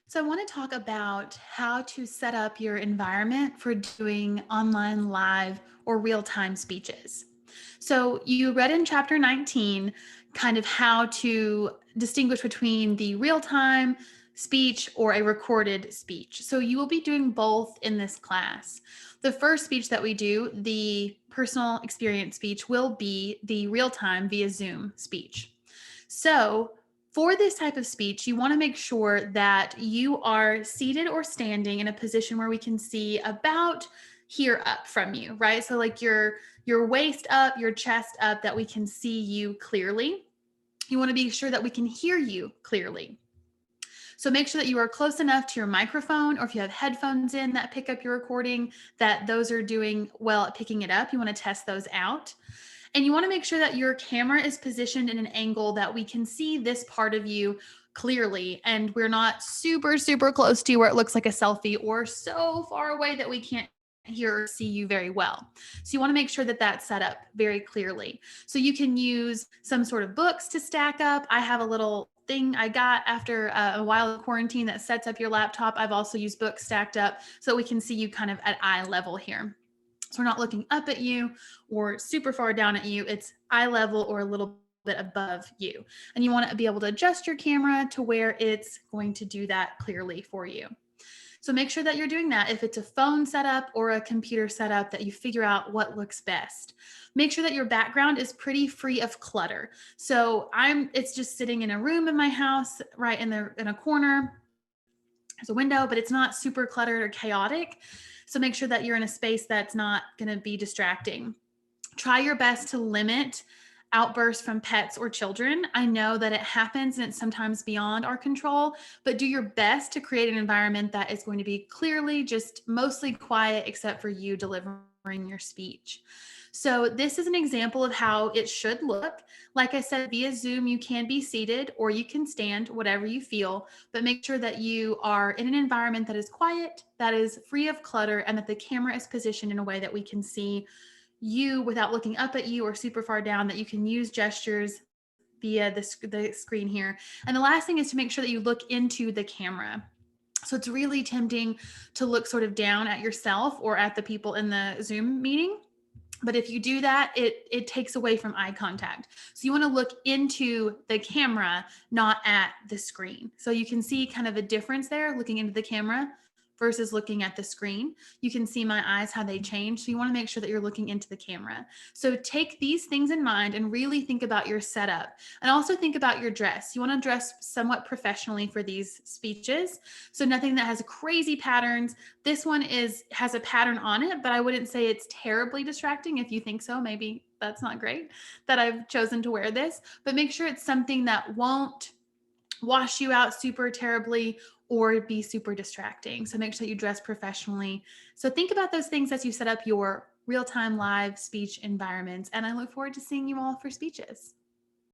So, I want to talk about how to set up your environment for doing online live or real time speeches. So, you read in chapter 19 kind of how to distinguish between the real time speech or a recorded speech. So, you will be doing both in this class. The first speech that we do, the personal experience speech, will be the real time via Zoom speech. So, for this type of speech, you want to make sure that you are seated or standing in a position where we can see about here up from you, right? So like your waist up, your chest up that we can see you clearly. You want to be sure that we can hear you clearly. So make sure that you are close enough to your microphone, or if you have headphones in that pick up your recording, that those are doing well at picking it up. You want to test those out. And you want to make sure that your camera is positioned in an angle that we can see this part of you clearly, and we're not super, super close to you where it looks like a selfie, or so far away that we can't hear or see you very well. So you want to make sure that that's set up very clearly. So you can use some sort of books to stack up. I have a little thing I got after a while of quarantine that sets up your laptop. I've also used books stacked up so we can see you kind of at eye level here. So we're not looking up at you or super far down at you. It's eye level or a little bit above you. And you want to be able to adjust your camera to where it's going to do that clearly for you. So make sure that you're doing that. If it's a phone setup or a computer setup, that you figure out what looks best. Make sure that your background is pretty free of clutter. So it's just sitting in a room in my house, right in a corner. There's a window, but it's not super cluttered or chaotic. So make sure that you're in a space that's not going to be distracting. Try your best to limit outbursts from pets or children. I know that it happens and it's sometimes beyond our control, but do your best to create an environment that is going to be clearly just mostly quiet except for you delivering your speech. So, this is an example of how it should look. Like I said, via Zoom, you can be seated or you can stand, whatever you feel, but make sure that you are in an environment that is quiet, that is free of clutter, and that the camera is positioned in a way that we can see you without looking up at you or super far down, that you can use gestures via the screen here. And the last thing is to make sure that you look into the camera. So it's really tempting to look sort of down at yourself or at the people in the Zoom meeting. But if you do that, it takes away from eye contact. So you want to look into the camera, not at the screen. So you can see kind of a difference there looking into the camera versus looking at the screen. You can see my eyes, how they change. So you want to make sure that you're looking into the camera. So take these things in mind and really think about your setup, and also think about your dress. You want to dress somewhat professionally for these speeches. So nothing that has crazy patterns. This one has a pattern on it, but I wouldn't say it's terribly distracting. If you think so, maybe that's not great that I've chosen to wear this, but make sure it's something that won't wash you out super terribly or be super distracting. So make sure that you dress professionally. So think about those things as you set up your real-time live speech environments, and I look forward to seeing you all for speeches.